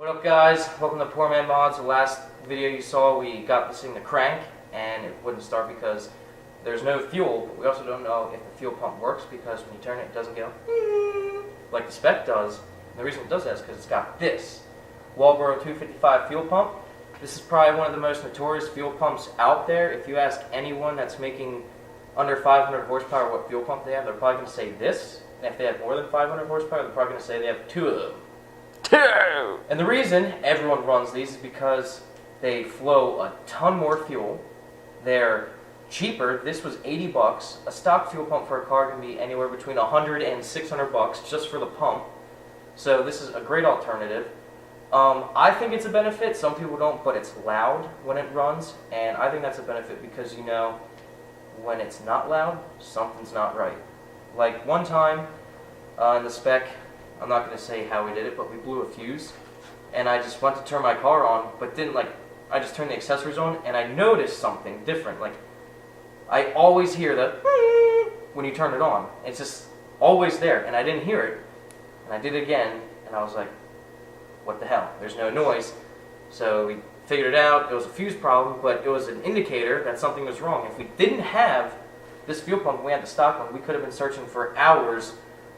What up guys, welcome to Poor Man Mods. The last video you saw we got this thing to crank and it wouldn't start because there's no fuel, but we also don't know if the fuel pump works because when you turn it, it doesn't go like the spec does. And the reason it does that is because it's got this Walbro 255 fuel pump. This is probably one of the most notorious fuel pumps out there. If you ask anyone that's making under 500 horsepower what fuel pump they have, they're probably going to say this. And if they have more than 500 horsepower, they're probably going to say they have two of them. And the reason everyone runs these is because they flow a ton more fuel. They're cheaper. This was 80 bucks. A stock fuel pump for a car can be anywhere between 100 and 600 bucks just for the pump. So this is a great alternative. I think it's a benefit. Some people don't, but it's loud when it runs, and I think that's a benefit because you know when it's not loud, something's not right. Like one time in the spec, I'm not going to say how we did it, but we blew a fuse, and I just went to turn my car on, but didn't I just turned the accessories on, and I noticed something different. Like, I always hear the when you turn it on. It's just always there, and I didn't hear it, and I did it again, and I was like, what the hell? There's no noise. So we figured it out. It was a fuse problem, but it was an indicator that something was wrong. If we didn't have this fuel pump, we had the stock one, we could have been searching for hours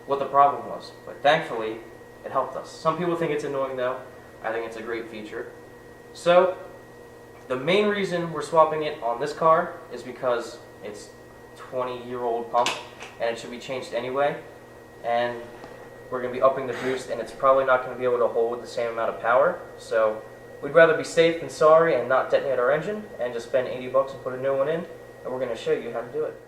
what the problem was, but thankfully it helped us. Some people think it's annoying though. I think it's a great feature. So the main reason we're swapping it on this car is because it's 20-year-old pump and it should be changed anyway, and we're going to be upping the boost, and it's probably not going to be able to hold the same amount of power. So we'd rather be safe than sorry and not detonate our engine and just spend 80 bucks and put a new one in, and we're going to show you how to do it.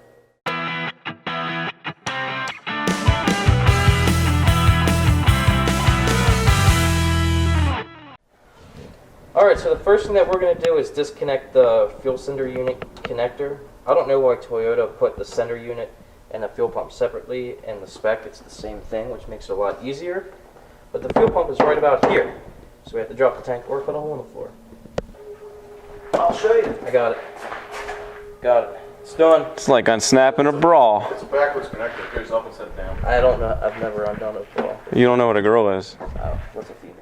Alright, so the first thing that we're going to do is disconnect the fuel sender unit connector. I don't know why Toyota put the sender unit and the fuel pump separately. In the spec, it's the same thing, which makes it a lot easier. But the fuel pump is right about here. So we have to drop the tank or put a hole in the floor. I'll show you. I got it. Got it. It's done. It's like unsnapping a bra. It's a backwards connector. It goes up instead of down. I don't know. I've never undone it before. You don't know what a girl is. Oh, what's a female?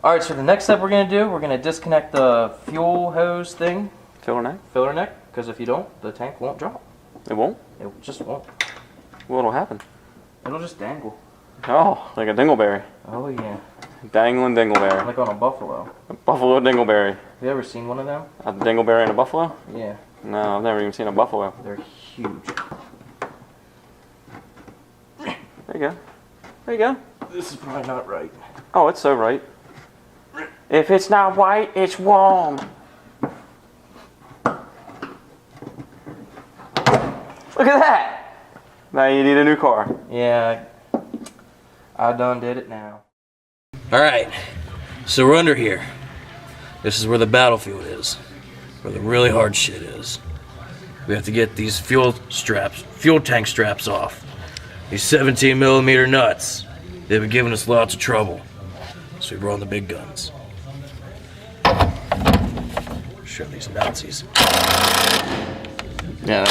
Alright, so the next step we're going to do, we're going to disconnect the fuel hose thing. Filler neck? Filler neck, because if you don't, the tank won't drop. It won't? It just won't. What'll happen? It'll just dangle. Oh, like a dingleberry. Oh yeah. Dangling dingleberry. Like on a buffalo. A buffalo dingleberry. Have you ever seen one of them? A dingleberry and a buffalo? Yeah. No, I've never even seen a buffalo. They're huge. There you go. There you go. This is probably not right. Oh, it's so right. If it's not right, it's wrong. Look at that! Now you need a new car. Yeah, I done did it now. Alright, so we're under here. This is where the battlefield is. Where the really hard shit is. We have to get these fuel tank straps off. These 17mm nuts. They've been giving us lots of trouble. So we brought in the big guns. Show these Nazis. Yeah.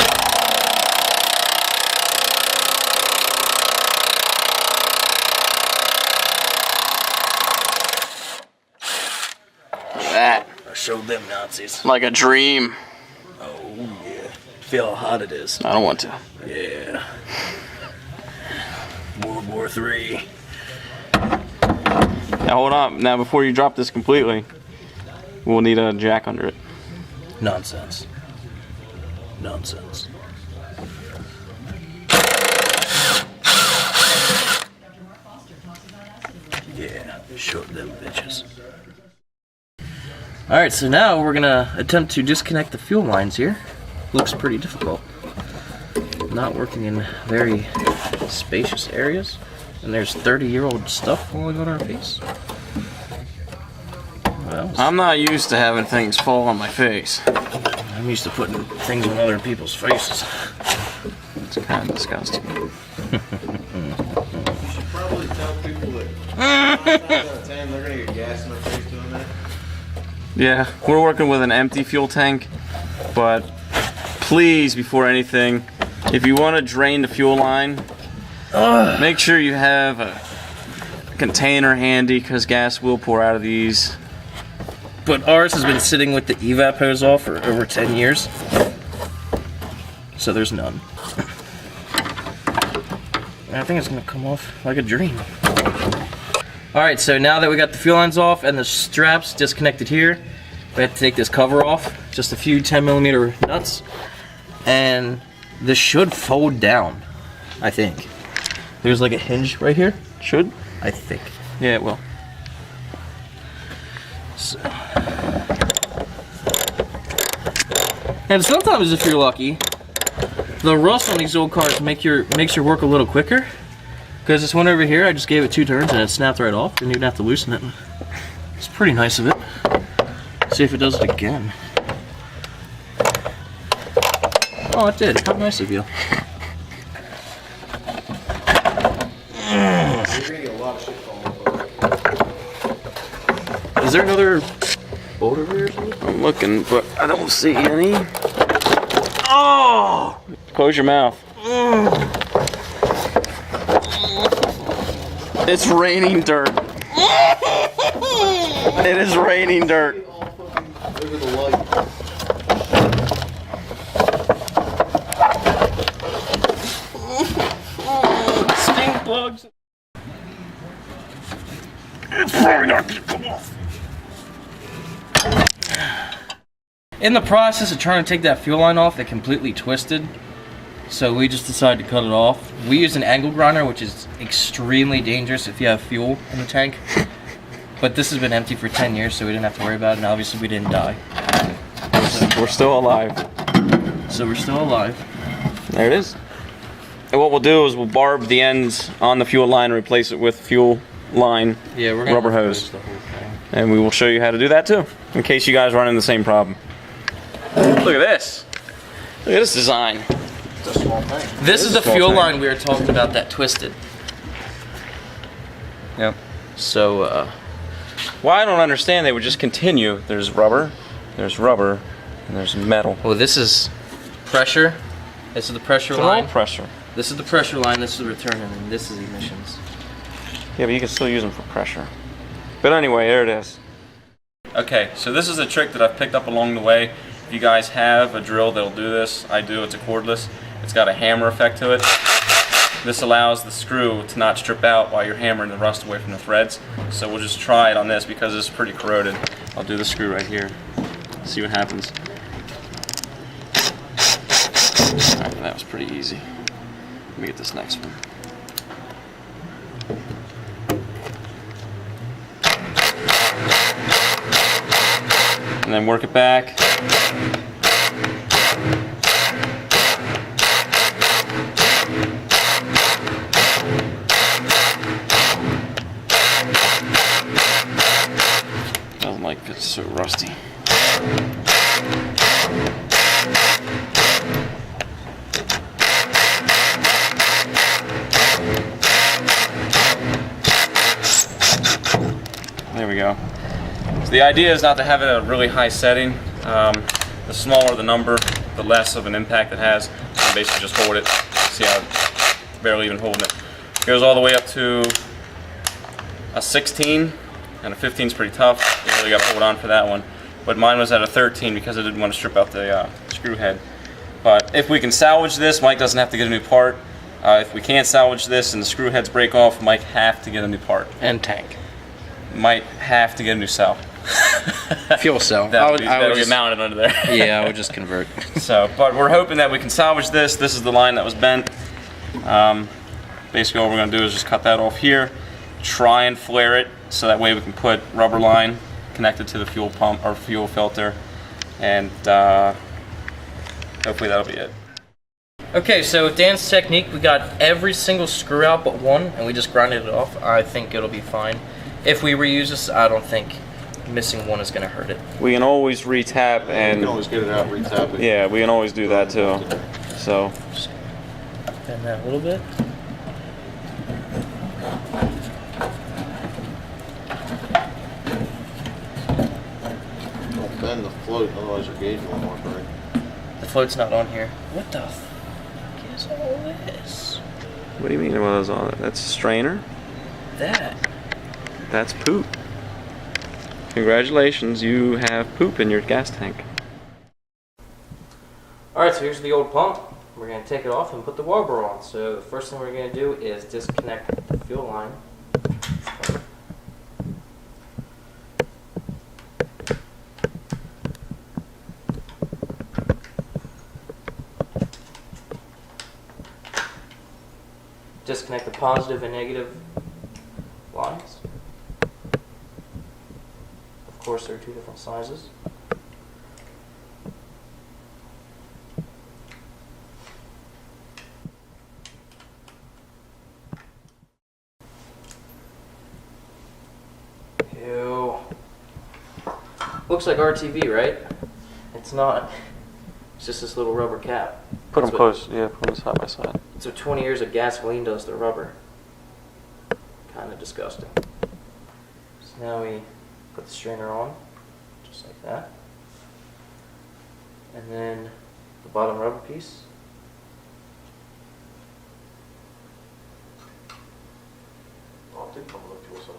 That. I showed them Nazis. Like a dream. Oh yeah. Feel how hot it is. I don't want to. Yeah. World War III. Now hold on. Now before you drop this completely, we'll need a jack under it. Nonsense. Nonsense. Yeah, show them bitches. Alright, so now we're gonna attempt to disconnect the fuel lines here. Looks pretty difficult. Not working in very spacious areas. And there's 30-year-old stuff falling on our face. Well, I'm not used to having things fall on my face. I'm used to putting things on other people's faces. It's kind of disgusting. You should probably tell people that 9 times out of 10 they're going to get gas in their face doing that. Yeah, we're working with an empty fuel tank, but please, before anything, if you want to drain the fuel line, make sure you have a container handy because gas will pour out of these. But ours has been sitting with the evap hose off for over 10 years. So there's none. And I think it's gonna come off like a dream. Alright, so now that we got the fuel lines off and the straps disconnected here, we have to take this cover off. Just a few 10mm nuts. And this should fold down, I think. There's like a hinge right here. Should? I think. Yeah, it will. So. And sometimes if you're lucky, the rust on these old cars makes your work a little quicker. Because this one over here, I just gave it 2 turns and it snapped right off. Didn't even have to loosen it. It's pretty nice of it. See if it does it again. Oh, it did. How nice of you. Is there another bolt over here or something? I'm looking, but I don't see any. Oh! Close your mouth. It's raining dirt. It is raining dirt. Look at the light. Stink bugs. It's probably not gonna come off. In the process of trying to take that fuel line off, it completely twisted. So we just decided to cut it off. We use an angle grinder, which is extremely dangerous if you have fuel in the tank. But this has been empty for 10 years, so we didn't have to worry about it, and obviously we didn't die. We're still alive. So we're still alive. There it is. And what we'll do is we'll barb the ends on the fuel line and replace it with fuel line Yeah, we're gonna rubber hose. the whole thing. And we will show you how to do that too, in case you guys run into the same problem. Look at this. Look at this design. It's a small thing. This is the small fuel tank. line we were talking about that twisted. Yep. So, Well, I don't understand. They would just continue. There's rubber, and there's metal. well, this is pressure. This is the pressure They're all line. pressure. This is the pressure line. This is the return, and then this is emissions. Yeah, but you can still use them for pressure. But anyway, there it is. Okay, so this is a trick that I've picked up along the way. If you guys have a drill that'll do this, I do. It's a cordless. It's got a hammer effect to it. This allows the screw to not strip out while you're hammering the rust away from the threads. So we'll just try it on this because it's pretty corroded. I'll do the screw right here. See what happens. Alright, that was pretty easy. Let me get this next one. And then work it back. Doesn't like it's so rusty. There we go. So the idea is not to have it at a really high setting. The smaller the number, the less of an impact it has. You can basically just hold it. See how it's barely even holding it. It goes all the way up to a 16, and a 15 is pretty tough. You really got to hold on for that one. But mine was at a 13 because I didn't want to strip out the screw head. But if we can salvage this, Mike doesn't have to get a new part. If we can't salvage this and the screw heads break off, Mike have to get a new part. And tank. Might have to get a new cell. Fuel cell. That'll get mounted under there. Yeah, I would just convert. So, but we're hoping that we can salvage this. This is the line that was bent. Basically, all we're going to do is just cut that off here, try and flare it, so that way we can put rubber line connected to the fuel pump or fuel filter, and hopefully that'll be it. Okay, so with Dan's technique, we got every single screw out but one, and we just grinded it off. I think it'll be fine. If we reuse this, I don't think missing one is going to hurt it. We can always retap You and can always get it out, retap it. yeah, we can always do that too. So Just bend that a little bit. Don't bend the float, otherwise your gauge won't work right. The float's not on here. What the fuck is all this? what do you mean? What is all that? That's a strainer. That. That's poop. Congratulations, you have poop in your gas tank. Alright, so here's the old pump. We're going to take it off and put the Walbro on. So the first thing we're going to do is disconnect the fuel line. Disconnect the positive and negative lines. Of course, there are two different sizes. Ew. Looks like RTV, right? It's not. It's just this little rubber cap. Put them That's close, yeah, put them side by side. So 20 years of gasoline does to rubber. Kind of disgusting. So now we put the strainer on, just like that. And then the bottom rubber piece. Oh, I think I'm gonna look to us up.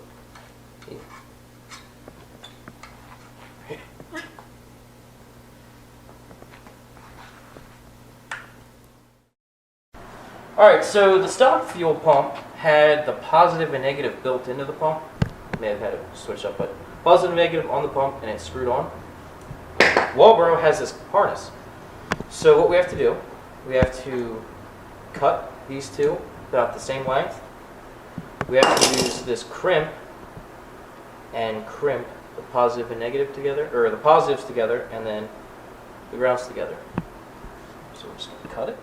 Alright, so the stock fuel pump had the positive and negative built into the pump. May have had it switched up, but positive and negative on the pump and it's screwed on. Walbro has this harness. So what we have to do, we have to cut these two about the same length. We have to use this crimp and crimp the positive and negative together, or the positives together and then the grounds together. So we're just going to cut it.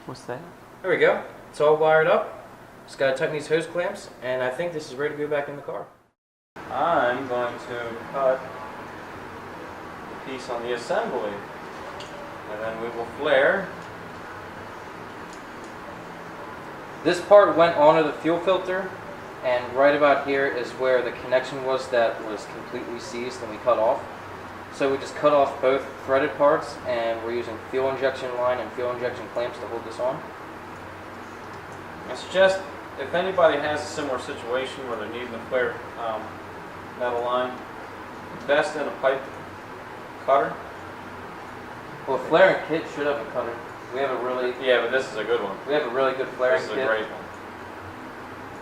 What's that? There we go. It's all wired up. Just got to tighten these hose clamps, and I think this is ready to go back in the car. I'm going to cut the piece on the assembly, and then we will flare. This part went onto the fuel filter, and right about here is where the connection was that was completely seized and we cut off. So we just cut off both threaded parts, and we're using fuel injection line and fuel injection clamps to hold this on. I suggest if anybody has a similar situation where they're needing a flare metal line, invest in a pipe cutter. Well, a flaring kit should have a cutter. We have a really Yeah, but this is a good one. we have a really good flaring This is kit. a great one.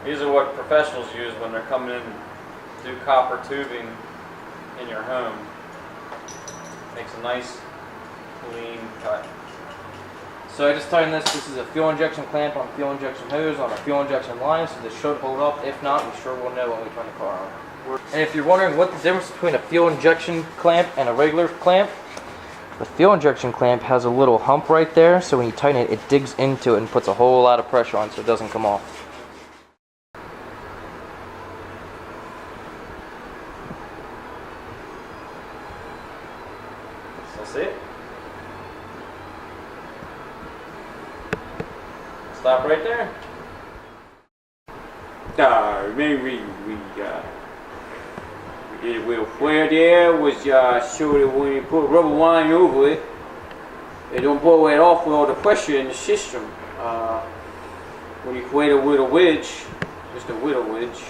These are what professionals use when they're coming in to do copper tubing in your home. Makes a nice, clean cut. So I just tightened this. This is a fuel injection clamp on fuel injection hose on a fuel injection line, so this should hold up. If not, we sure will know when we turn the car on. And if you're wondering what the difference between a fuel injection clamp and a regular clamp, the fuel injection clamp has a little hump right there, so when you tighten it, it digs into it and puts a whole lot of pressure on so it doesn't come off. That's it. Stop right there. Maybe we did a little flare there, was so that when you put rubber line over it, it don't blow it off with all the pressure in the system. When you create a little wedge, just a little wedge,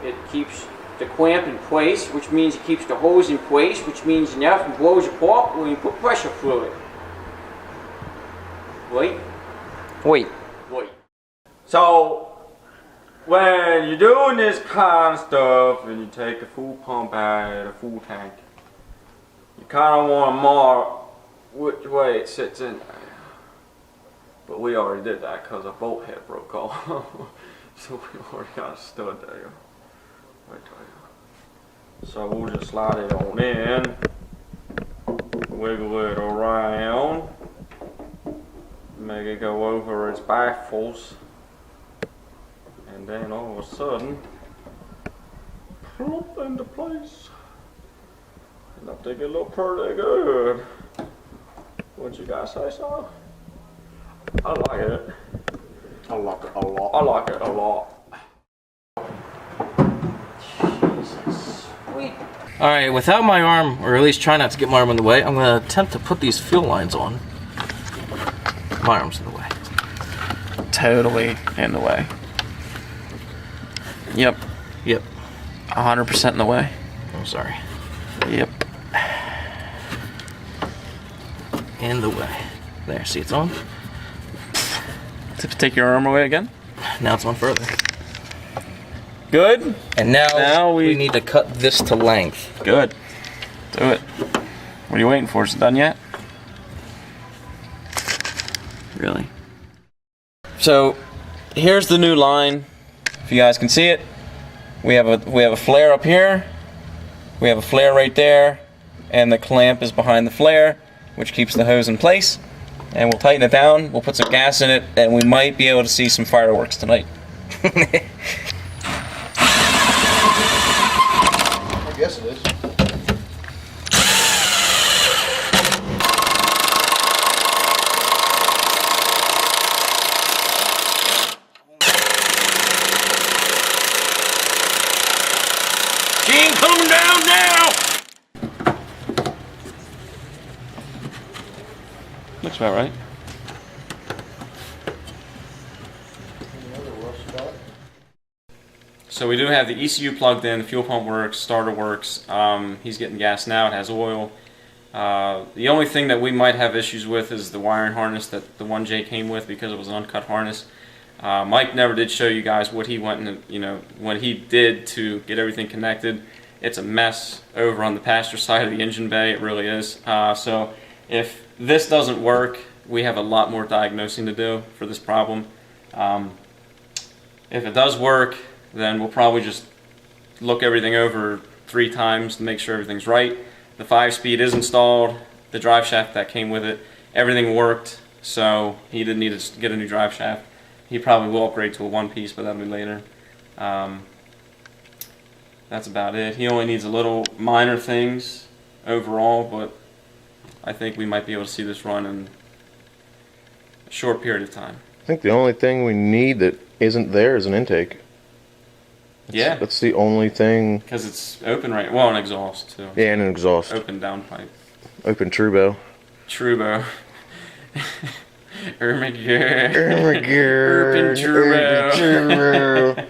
it keeps the clamp in place, which means it keeps the hose in place, which means nothing blows apart when you put pressure through it. Wait. Wait. So, when you're doing this kind of stuff and you take the full pump out of the full tank, you kind of want to mark which way it sits in there. But we already did that because a bolt head broke off. So we already got a stud there. Right there. So we'll just slide it on in, wiggle it around, make it go over its baffles. And then all of a sudden, plop into place. And I think it looked pretty good. Wouldn't you guys say so? I like it. I like it a lot. I like it a lot. Jesus. Sweet. Alright, without my arm, or at least try not to get my arm in the way, I'm going to attempt to put these fuel lines on. My arm's in the way. Totally in the way. Yep. Yep. 100% in the way. I'm sorry. Yep. In the way. There, see it's on? Take your arm away again. Now it's on further. Good. And now we we need to cut this to length. Good. Do it. What are you waiting for? Is it done yet? Really? So, here's the new line. If you guys can see it, we have a flare up here. We have a flare right there, and the clamp is behind the flare, which keeps the hose in place. And we'll tighten it down. We'll put some gas in it, and we might be able to see some fireworks tonight. I guess it is. She ain't coming down now! Looks about right. So we do have the ECU plugged in, the fuel pump works, starter works, he's getting gas now, it has oil. The only thing that we might have issues with is the wiring harness that the 1J came with because it was an uncut harness. Mike never did show you guys what he went and what he did to get everything connected. It's a mess over on the passenger side of the engine bay, it really is. So if this doesn't work, we have a lot more diagnosing to do for this problem. If it does work, then we'll probably just look everything over 3 times to make sure everything's right. The 5-speed is installed, the drive shaft that came with it, everything worked, so he didn't need to get a new drive shaft. He probably will upgrade to a 1-piece, but that'll be later. That's about it. He only needs a little minor things overall, but I think we might be able to see this run in a short period of time. I think the only thing we need that isn't there is an intake. Yeah. That's the only thing. Because it's open right, well, an exhaust too. Yeah, and an exhaust. Open downpipe. Open turbo. Trubo. Urban turbo.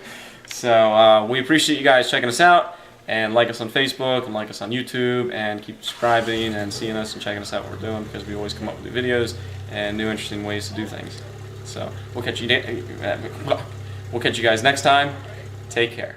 So we appreciate you guys checking us out, and like us on Facebook and like us on YouTube, and keep subscribing and seeing us and checking us out what we're doing, because we always come up with new videos and new interesting ways to do things. So we'll catch you guys next time. Take care.